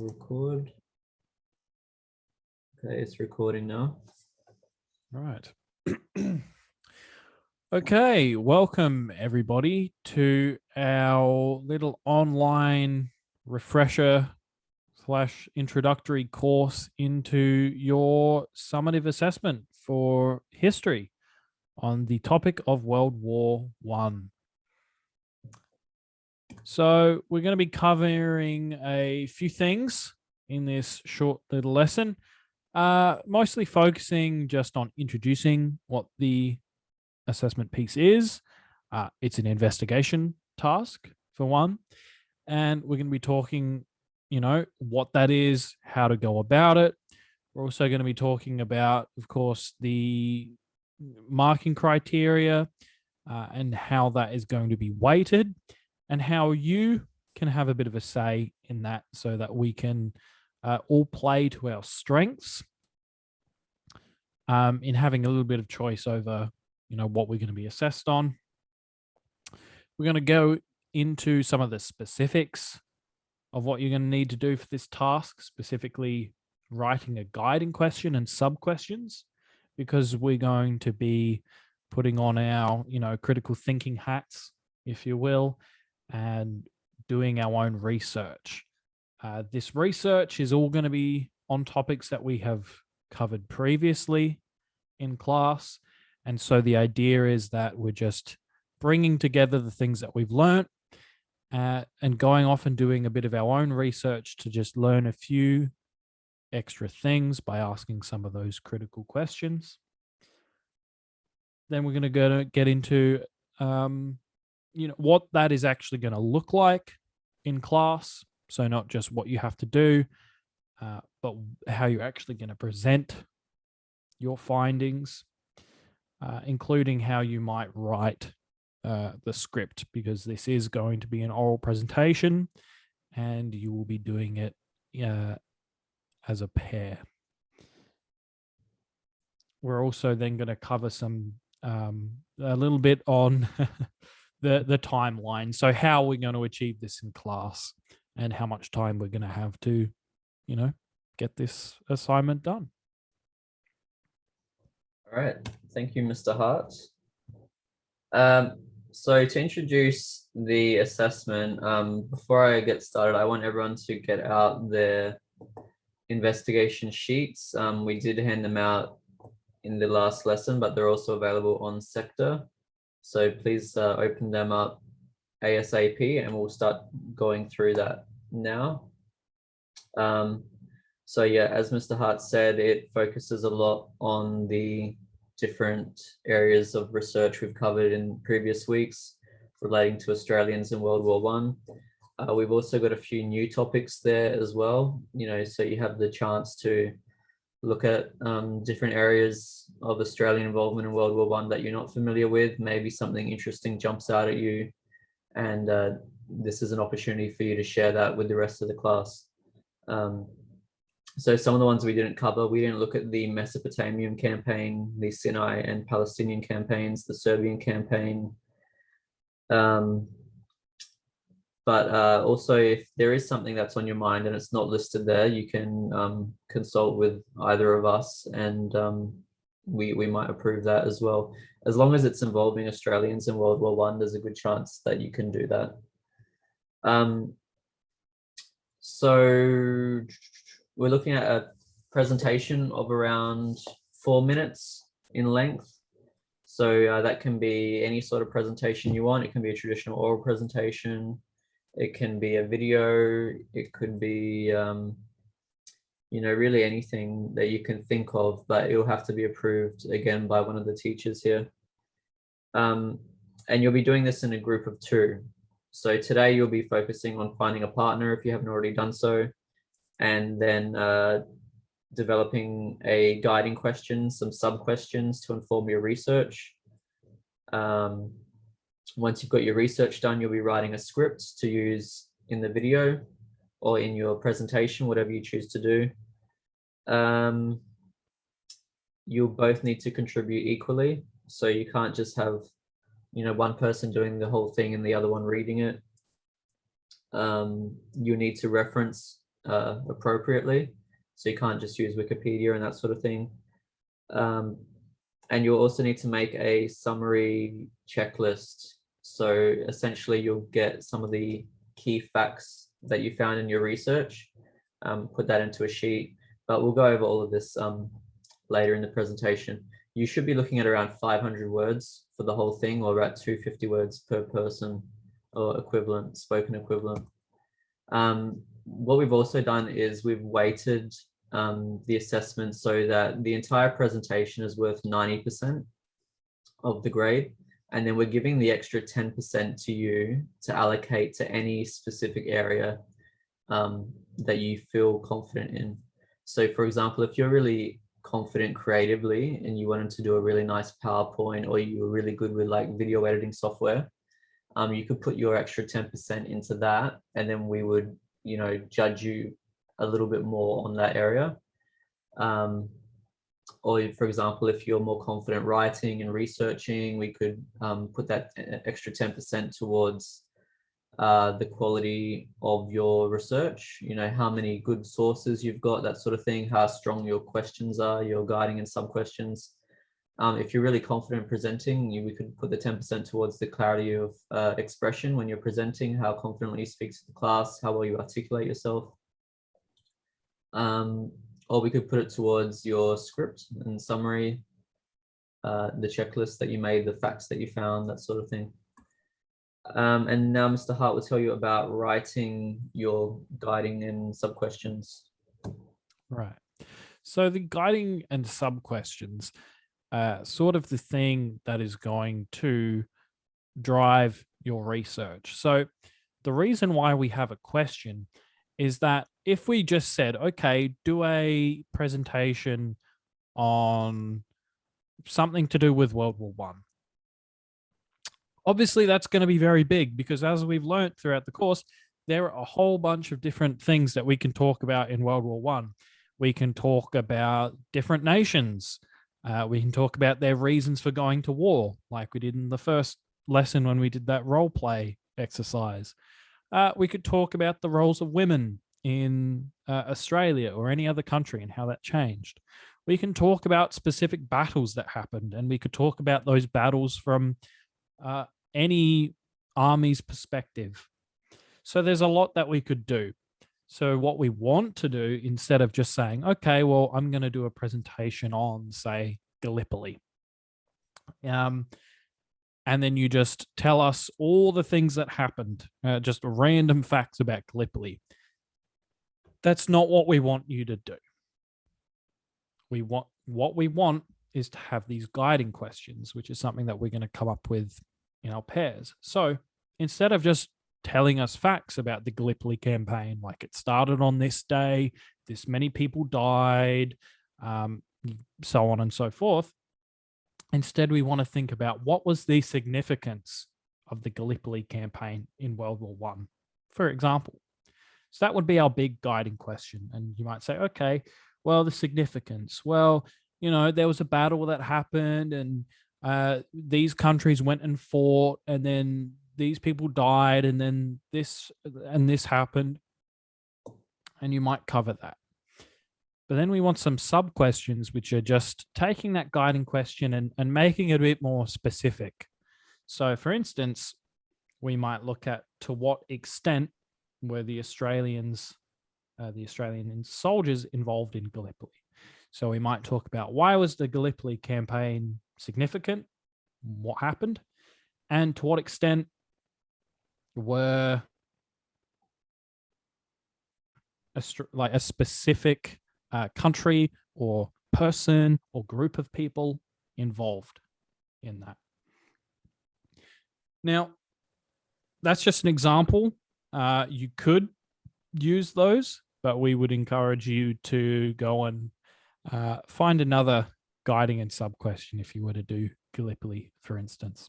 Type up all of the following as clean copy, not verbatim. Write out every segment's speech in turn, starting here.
Record. Okay, it's recording now. All right. Okay, welcome everybody to our little online refresher / introductory course into your summative assessment for history on the topic of World War One. So we're going to be covering a few things in this short little lesson, mostly focusing just on introducing what the assessment piece is. It's an investigation task for one, and we're going to be talking, what that is, how to go about it. We're also going to be talking about, of course, the marking criteria and how that is going to be weighted, and how you can have a bit of a say in that, so that we can all play to our strengths in having a little bit of choice over what we're going to be assessed on. We're going to go into some of the specifics of what you're going to need to do for this task, specifically writing a guiding question and sub questions, because we're going to be putting on our critical thinking hats, if you will, and doing our own research. This research is all going to be on topics that we have covered previously in class. And so the idea is that we're just bringing together the things that we've learnt and going off and doing a bit of our own research to just learn a few extra things by asking some of those critical questions. Then we're going to get into what that is actually going to look like in class. So not just what you have to do, but how you're actually going to present your findings. Including how you might write the script, because this is going to be an oral presentation and you will be doing it as a pair. We're also then going to cover some a little bit on the timeline. So how we're going to achieve this in class and how much time we're going to have to, get this assignment done. All right, thank you, Mr. Hart. So to introduce the assessment, before I get started, I want everyone to get out their investigation sheets. We did hand them out in the last lesson, but they're also available on Sector. So please open them up ASAP, and we'll start going through that now. So yeah, as Mr. Hart said, it focuses a lot on the different areas of research we've covered in previous weeks relating to Australians in World War One. We've also got a few new topics there as well, so you have the chance to look at different areas of Australian involvement in World War One that you're not familiar with. Maybe something interesting jumps out at you, and this is an opportunity for you to share that with the rest of the class. So some of the ones we didn't cover, we didn't look at the Mesopotamian campaign, the Sinai and Palestinian campaigns, the Serbian campaign. But also, if there is something that's on your mind and it's not listed there, you can consult with either of us, and we might approve that as well. As long as it's involving Australians in World War One, there's a good chance that you can do that. So we're looking at a presentation of around 4 minutes in length. So that can be any sort of presentation you want. It can be a traditional oral presentation. It can be a video. It could be, really anything that you can think of, but it will have to be approved again by one of the teachers here. And you'll be doing this in a group of 2. So today you'll be focusing on finding a partner if you haven't already done so, and then developing a guiding question, some sub-questions to inform your research. Once you've got your research done, you'll be writing a script to use in the video or in your presentation, whatever you choose to do. You'll both need to contribute equally. So you can't just have, one person doing the whole thing and the other one reading it. You need to reference appropriately. So you can't just use Wikipedia and that sort of thing. And you'll also need to make a summary checklist. So essentially you'll get some of the key facts that you found in your research, put that into a sheet, but we'll go over all of this later in the presentation. You should be looking at around 500 words for the whole thing, or about 250 words per person, or equivalent, spoken equivalent. What we've also done is we've weighted the assessment so that the entire presentation is worth 90% of the grade. And then we're giving the extra 10% to you to allocate to any specific area that you feel confident in. So for example, if you're really confident creatively and you wanted to do a really nice PowerPoint, or you were really good with like video editing software, you could put your extra 10% into that, and then we would, you know, judge you a little bit more on that area. Or for example, if you're more confident writing and researching, we could put that extra 10% towards the quality of your research, you know, how many good sources you've got, that sort of thing, how strong your questions are, your guiding and sub questions. If you're really confident presenting, we could put the 10% towards the clarity of expression when you're presenting, how confidently you speak to the class, how well you articulate yourself. Or we could put it towards your script and summary, the checklist that you made, the facts that you found, that sort of thing. And now Mr. Hart will tell you about writing your guiding and sub questions. Right. So the guiding and sub questions, sort of the thing that is going to drive your research. So the reason why we have a question is that if we just said, okay, do a presentation on something to do with World War I, obviously that's going to be very big, because as we've learned throughout the course, there are a whole bunch of different things that we can talk about in World War I. We can talk about different nations. We can talk about their reasons for going to war, like we did in the first lesson when we did that role play exercise. We could talk about the roles of women in Australia or any other country and how that changed. We can talk about specific battles that happened, and we could talk about those battles from any army's perspective. So there's a lot that we could do. So what we want to do, instead of just saying, okay, well, I'm going to do a presentation on, say, Gallipoli, and then you just tell us all the things that happened, just random facts about Gallipoli. That's not what we want you to do. What we want is to have these guiding questions, which is something that we're going to come up with in our pairs. So instead of just telling us facts about the Gallipoli campaign, like it started on this day, this many people died, so on and so forth, instead we want to think about what was the significance of the Gallipoli campaign in World War I, for example. So that would be our big guiding question. And you might say, okay, well, the significance. Well, you know, there was a battle that happened, and these countries went and fought, and then these people died, and then this and this happened. And you might cover that. But then we want some sub questions, which are just taking that guiding question and making it a bit more specific. So for instance, we might look at to what extent were the Australian soldiers involved in Gallipoli. So we might talk about, why was the Gallipoli campaign significant? What happened? And to what extent were a specific country or person or group of people involved in that. Now, that's just an example. You could use those, but we would encourage you to go and find another guiding and sub question if you were to do Gallipoli, for instance.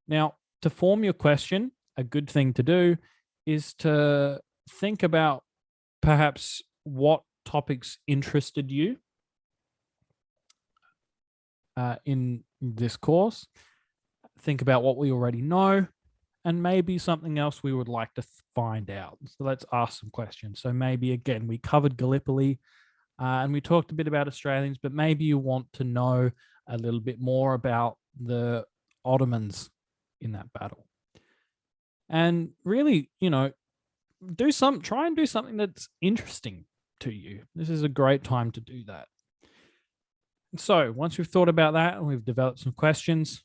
Now, to form your question, a good thing to do is to think about perhaps what topics interested you in this course. Think about what we already know, and maybe something else we would like to find out. So let's ask some questions. So maybe again, we covered Gallipoli and we talked a bit about Australians, but maybe you want to know a little bit more about the Ottomans in that battle. And really, try and do something that's interesting to you. This is a great time to do that. So once we've thought about that and we've developed some questions,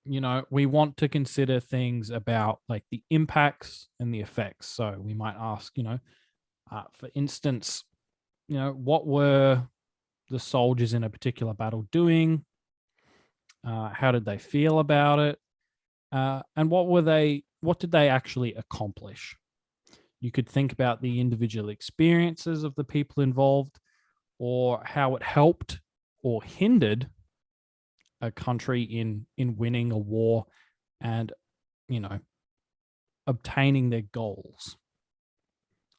we want to consider things about like the impacts and the effects. So we might ask, for instance, what were the soldiers in a particular battle doing? How did they feel about it? And what did they actually accomplish? You could think about the individual experiences of the people involved, or how it helped or hindered a country in winning a war and obtaining their goals.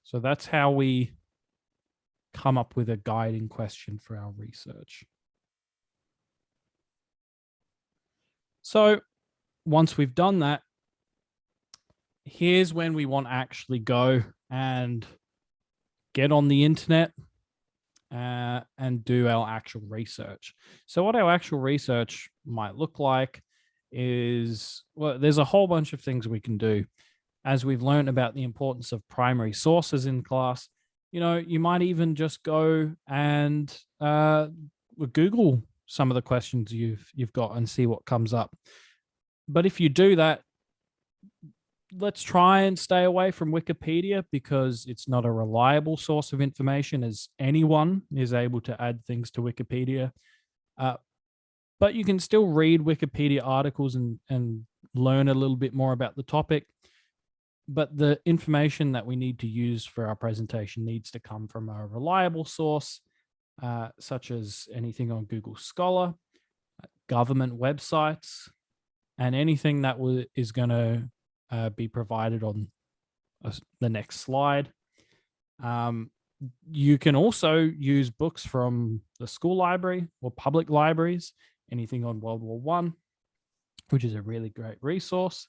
So that's how we come up with a guiding question for our research. So once we've done that, here's when we want to actually go and get on the internet and do our actual research. So what our actual research might look like is, well, there's a whole bunch of things we can do. As we've learned about the importance of primary sources in class, you might even just go and Google some of the questions you've got and see what comes up. But if you do that, let's try and stay away from Wikipedia, because it's not a reliable source of information, as anyone is able to add things to Wikipedia. But you can still read Wikipedia articles and learn a little bit more about the topic. But the information that we need to use for our presentation needs to come from a reliable source, such as anything on Google Scholar, government websites, and anything that is going to be provided on the next slide. You can also use books from the school library or public libraries, anything on World War I, which is a really great resource.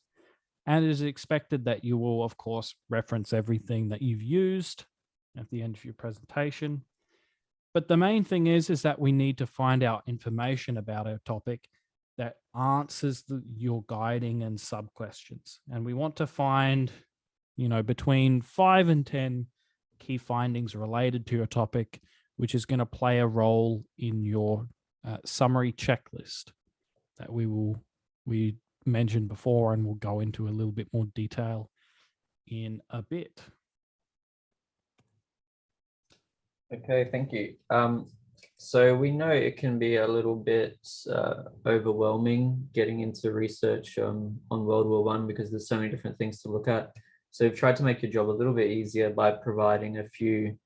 And it is expected that you will, of course, reference everything that you've used at the end of your presentation. But the main thing is that we need to find out information about our topic that answers your guiding and sub questions. And we want to find, between 5 and 10 key findings related to your topic, which is going to play a role in your summary checklist that we mentioned before, and we'll go into a little bit more detail in a bit. Okay, thank you. So we know it can be a little bit overwhelming getting into research on World War I, because there's so many different things to look at. So we've tried to make your job a little bit easier by providing a few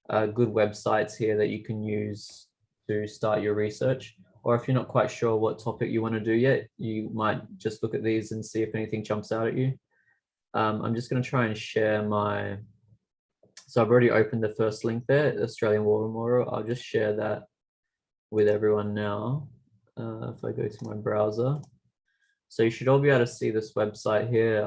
good websites here that you can use to start your research. Or if you're not quite sure what topic you want to do yet, you might just look at these and see if anything jumps out at you. I'm just going to try and share my... So I've already opened the first link there, Australian War Memorial. I'll just share that with everyone now. If I go to my browser. So you should all be able to see this website here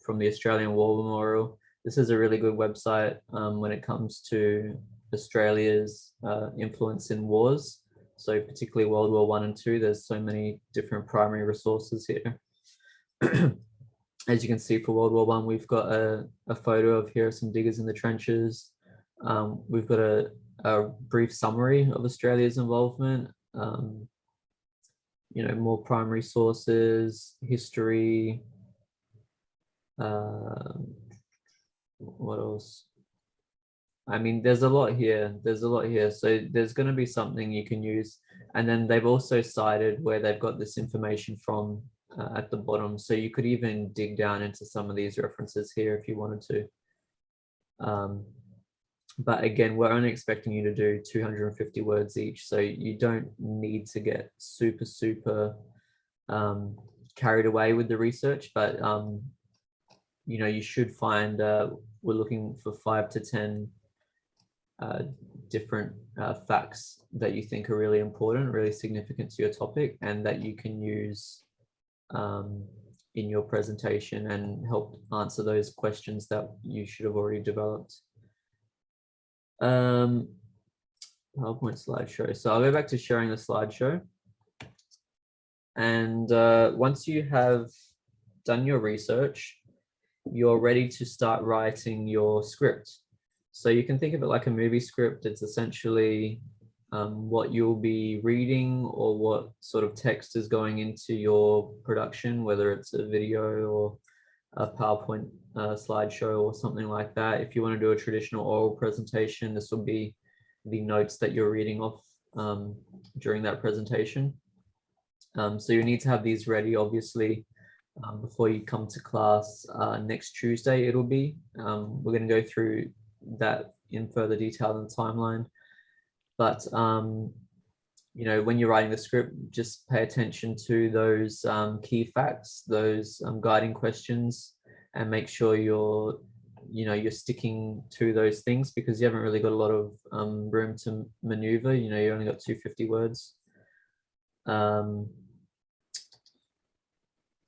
from the Australian War Memorial. This is a really good website when it comes to Australia's influence in wars. So particularly World War I and II, there's so many different primary resources here. As you can see, for World War I, we've got a photo of here some diggers in the trenches. We've got a brief summary of Australia's involvement. More primary sources, history. What else? I mean, there's a lot here. So there's going to be something you can use. And then they've also cited where they've got this information from at the bottom. So you could even dig down into some of these references here if you wanted to. But again, we're only expecting you to do 250 words each. So you don't need to get super carried away with the research. But, you should find, we're looking for 5 to 10 different facts that you think are really important, really significant to your topic, and that you can use in your presentation and help answer those questions that you should have already developed. PowerPoint slideshow. So I'll go back to sharing the slideshow. And once you have done your research, you're ready to start writing your script. So you can think of it like a movie script. It's essentially what you'll be reading or what sort of text is going into your production, whether it's a video or a PowerPoint slideshow or something like that. If you want to do a traditional oral presentation, this will be the notes that you're reading off during that presentation. So you need to have these ready, obviously, before you come to class next Tuesday. It'll be. We're going to go through that in further detail in the timeline. But you know, when you're writing the script, just pay attention to those key facts, those guiding questions, and make sure you're sticking to those things, because you haven't really got a lot of room to maneuver. You know, you only got 250 words.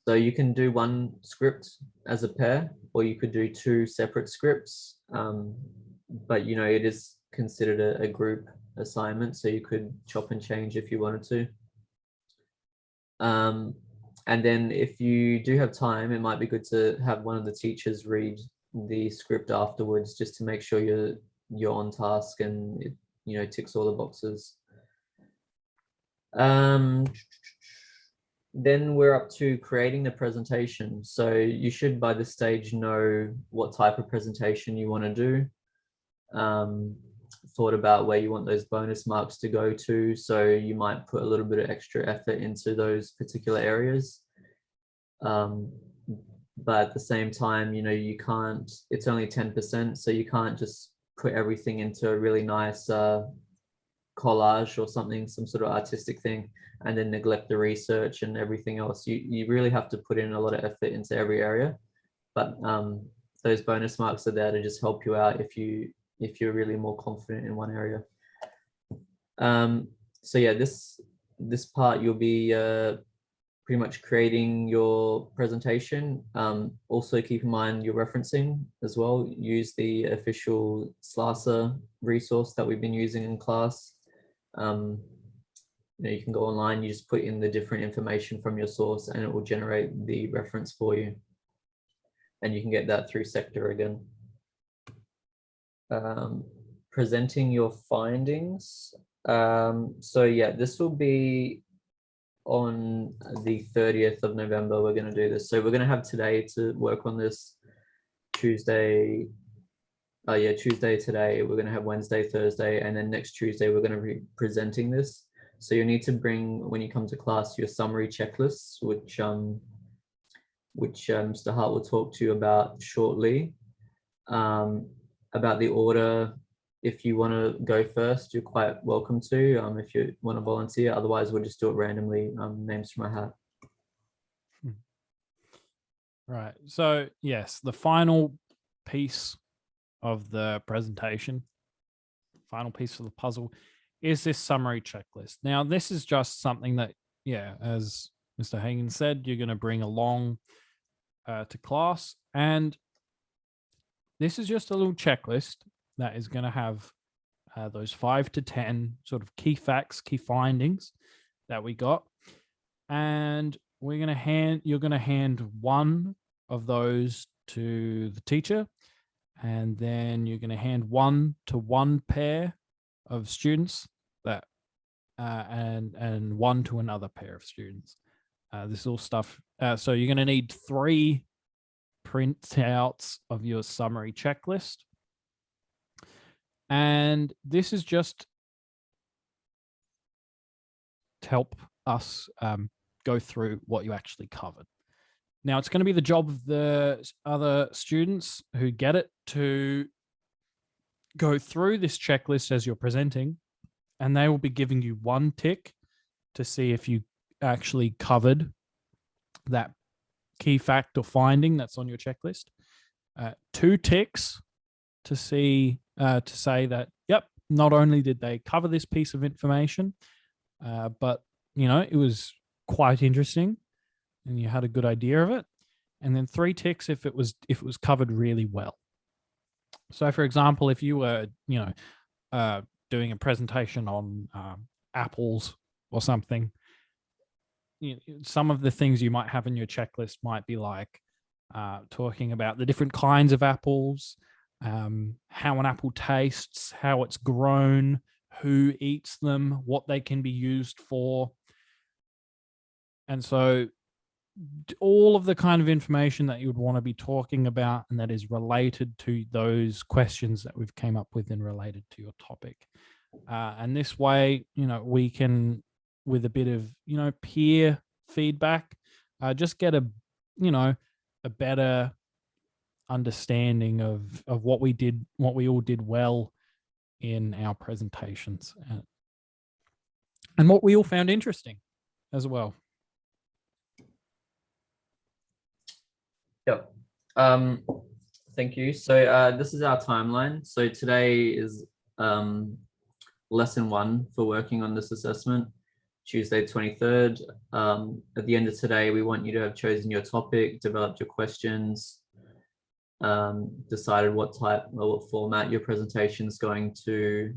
So you can do one script as a pair, or you could do two separate scripts. But you know, it is considered a group assignment, so you could chop and change if you wanted to. And then if you do have time, it might be good to have one of the teachers read the script afterwards, just to make sure you're on task and it, you know, ticks all the boxes. Then we're up to creating the presentation. So you should by this stage know what type of presentation you want to do. Thought about where you want those bonus marks to go to. So you might put a little bit of extra effort into those particular areas. But at the same time, you know, you can't, it's only 10%. So you can't just put everything into a really nice collage or something, some sort of artistic thing, and then neglect the research and everything else. You really have to put in a lot of effort into every area. But those bonus marks are there to just help you out if you're really more confident in one area. So yeah, this part you'll be pretty much creating your presentation. Also keep in mind your referencing as well. Use the official Slasher resource that we've been using in class. You know, you can go online, you just put in the different information from your source and it will generate the reference for you. And you can get that through Sector again. Presenting your findings. So yeah, this will be on the 30th of November. We're going to do this. So we're going to have today to work on this. Tuesday today. We're going to have Wednesday, Thursday, and then next Tuesday we're going to be presenting this. So you need to bring, when you come to class, your summary checklists, which Mr. Hart will talk to you about shortly. About the order, if you want to go first, you're quite welcome to. If you want to volunteer, otherwise we'll just do it randomly. Names from my hat. Right. So yes, the final piece of the presentation, final piece of the puzzle, is this summary checklist. Now, this is just something that, yeah, as Mr. Hagen said, you're going to bring along to class. And this is just a little checklist that is going to have those 5 to 10 sort of key facts, key findings that we got. And you're going to hand one of those to the teacher. And then you're going to hand one to one pair of students that and one to another pair of students. This all stuff. So you're going to need 3 printouts of your summary checklist. And this is just to help us go through what you actually covered. Now, it's going to be the job of the other students who get it to go through this checklist as you're presenting, and they will be giving you 1 tick to see if you actually covered that key fact or finding that's on your checklist. 2 ticks to see to say that, yep, not only did they cover this piece of information, but you know, it was quite interesting. and you had a good idea of it, and then 3 ticks if it was covered really well. So, for example, if you were doing a presentation on apples or something, some of the things you might have in your checklist might be like talking about the different kinds of apples, how an apple tastes, how it's grown, who eats them, what they can be used for. And so all of the kind of information that you would want to be talking about and that is related to those questions that we've came up with and related to your topic. And this way, we can, with a bit of, peer feedback, just get a better understanding of what we all did well in our presentations, and what we all found interesting as well. Yep. Thank you. So this is our timeline. So today is lesson 1 for working on this assessment, Tuesday 23rd. At the end of today, we want you to have chosen your topic, developed your questions, decided what type or what format your presentation is going to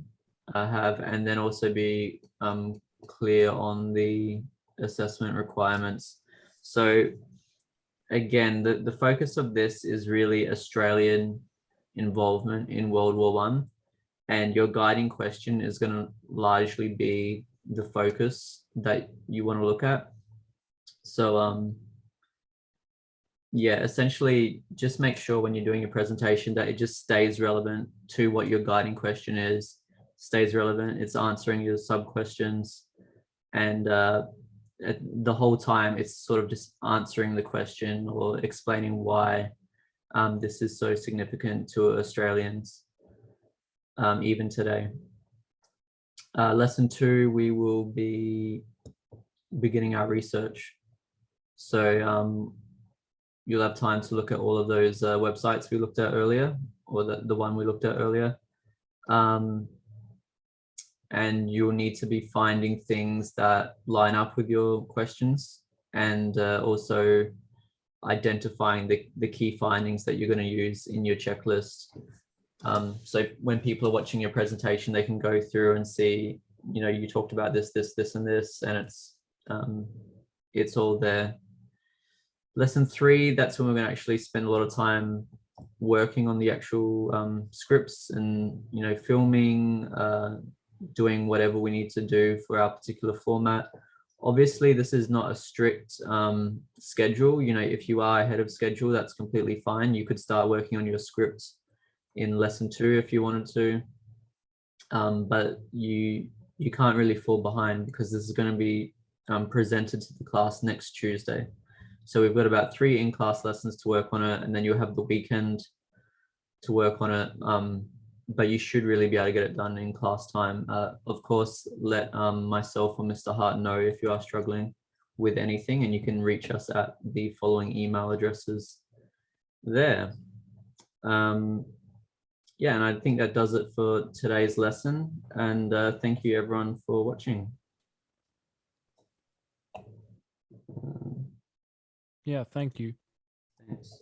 have, and then also be clear on the assessment requirements. So again, the focus of this is really Australian involvement in World War One, and your guiding question is going to largely be the focus that you want to look at. So yeah, essentially just make sure when you're doing your presentation that it just stays relevant to what your guiding question is, stays relevant, it's answering your sub questions, and the whole time it's sort of just answering the question or explaining why this is so significant to Australians even today. Lesson 2, we will be beginning our research. So you'll have time to look at all of those websites we looked at earlier, or the one we looked at earlier. And you'll need to be finding things that line up with your questions, and also identifying the key findings that you're going to use in your checklist. So when people are watching your presentation, they can go through and see, you talked about this, and this, and it's all there. Lesson 3, that's when we're going to actually spend a lot of time working on the actual scripts and, filming, doing whatever we need to do for our particular format. Obviously, this is not a strict schedule. If you are ahead of schedule, that's completely fine. You could start working on your scripts in lesson 2 if you wanted to, but you can't really fall behind, because this is going to be presented to the class next Tuesday. So we've got about 3 in-class lessons to work on it, and then you'll have the weekend to work on it. But you should really be able to get it done in class time. Of course, let myself or Mr. Hart know if you are struggling with anything, and you can reach us at the following email addresses there. Yeah, and I think that does it for today's lesson. And thank you everyone for watching. Yeah, thank you. Thanks.